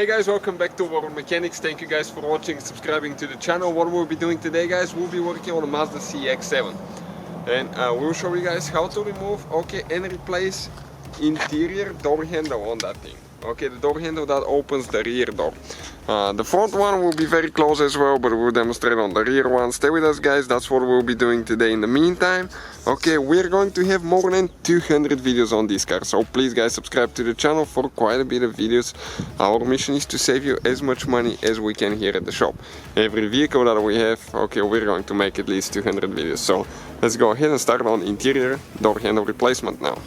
Hey guys, welcome back to World Mechanics. Thank you guys for watching, subscribing to the channel. What we'll be doing today, guys, we'll be working on a Mazda CX-7, and we'll show you guys how to remove, and replace interior door handle on that thing. Okay, the door handle that opens the rear door. The front one will be very close as well, but we'll demonstrate on the rear one. Stay with us, guys. That's what we'll be doing today. In the meantime, we're going to have more than 200 videos on this car, so please, guys, subscribe to the channel for quite a bit of videos. Our mission is to save you as much money as we can here at the shop. Every vehicle that we have, we're going to make at least 200 videos. So let's go ahead and start on interior door handle replacement now.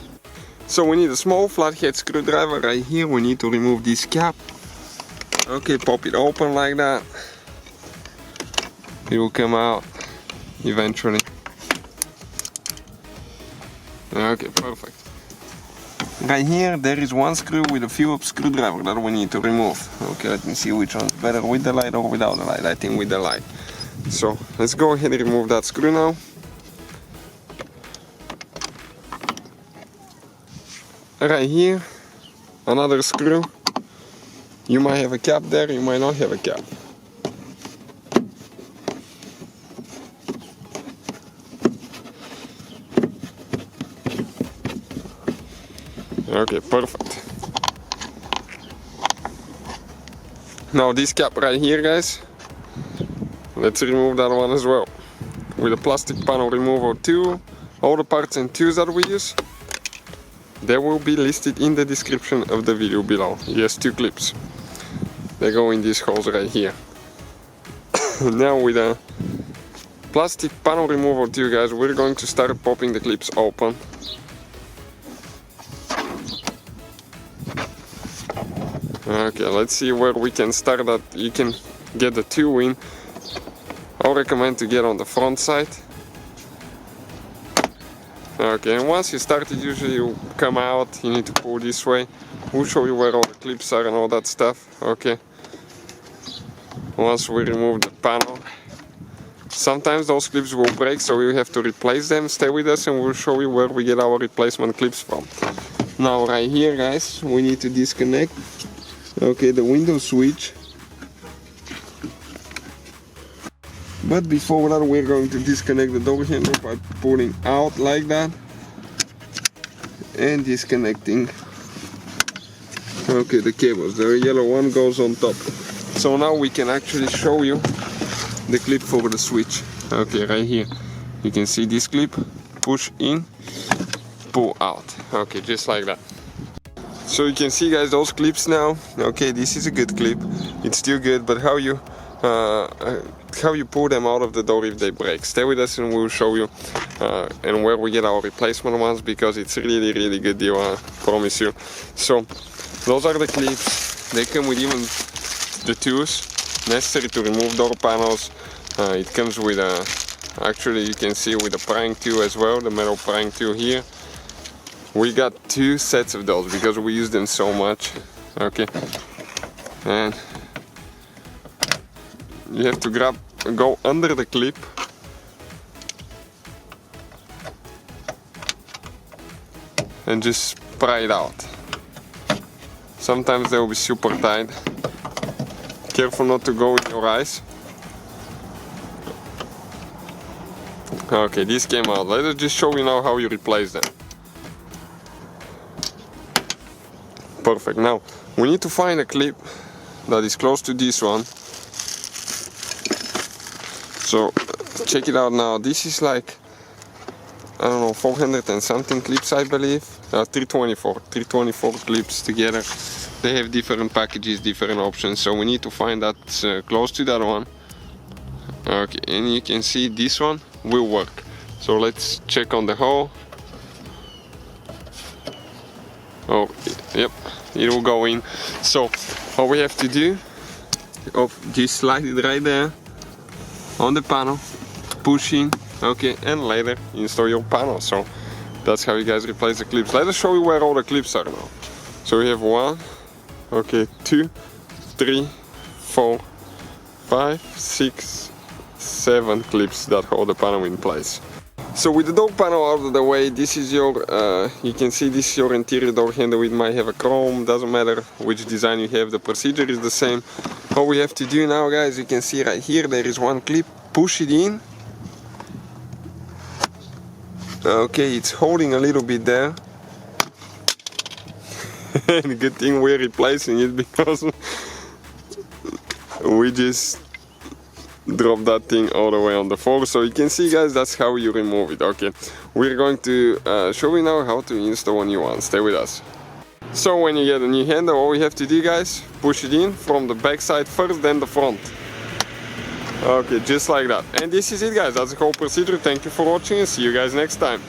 So we need a small flathead screwdriver right here. We need to remove this cap. Pop it open like that. It will come out eventually. Okay, perfect. Right here there is one screw with a Phillips screwdriver that we need to remove. Okay, let me see which one's better, with the light or without the light. I think with the light. So let's go ahead and remove that screw now. Right here, another screw. You might have a cap there, you might not have a cap. Okay, perfect. Now this cap right here, guys, let's remove that one as well. With a plastic panel removal tool, all the parts and tools that we use, they will be listed in the description of the video below. Yes, 2 clips. They go in these holes right here. Now with a plastic panel removal tool, guys, we're going to start popping the clips open. Okay, let's see where we can start that you can get the tool in. I'll recommend to get on the front side. Okay, and once you start it, usually you come out, you need to pull this way. We'll show you where all the clips are and all that stuff. Okay. Once we remove the panel, sometimes those clips will break, so we have to replace them. Stay with us and we'll show you where we get our replacement clips from. Now right here, guys, we need to disconnect the window switch. But before that, we're going to disconnect the door handle by pulling out like that and disconnecting the cables. The yellow one goes on top. So now we can actually show you the clip for the switch. Okay, right here you can see this clip, push in, pull out. Okay, just like that. So you can see, guys, those clips now. Okay, this is a good clip, it's still good, but how you pull them out of the door if they break. Stay with us and we'll show you and where we get our replacement ones, because it's really good deal, I promise you. So those are the clips. They come with even the tools necessary to remove door panels. It comes with actually you can see with a prying tool as well, the metal prying tool here. We got 2 sets of those because we use them so much. Okay, and you have to go under the clip and just pry it out. Sometimes they will be super tight. Careful not to go in your eyes. Okay, this came out. Let us just show you now how you replace them. Perfect. Now we need to find a clip that is close to this one. So check it out now. This is like, I don't know, 400 and something clips, I believe. 324 clips together. They have different packages, different options, so we need to find that close to that one. Okay, and you can see this one will work. So let's check on the hole. Oh, yep, it will go in. So all we have to do, just slide it right there on the panel, push in, and later install your panel. So that's how you guys replace the clips. Let us show you where all the clips are now. So we have 1, 2, 3, 4, 5, 6, 7 clips that hold the panel in place. So with the door panel out of the way, this is your, you can see this is your interior door handle. It might have a chrome, doesn't matter which design you have, the procedure is the same. All we have to do now, guys, you can see right here, there is one clip, push it in. Okay, it's holding a little bit there. And good thing we're replacing it because we just drop that thing all the way on the floor. So you can see, guys, that's how you remove it. Okay, we're going to show you now how to install a new one. Stay with us. So when you get a new handle, all you have to do, guys, push it in from the back side first, then the front. Okay, just like that. And this is it, guys. That's the whole procedure. Thank you for watching and see you guys next time.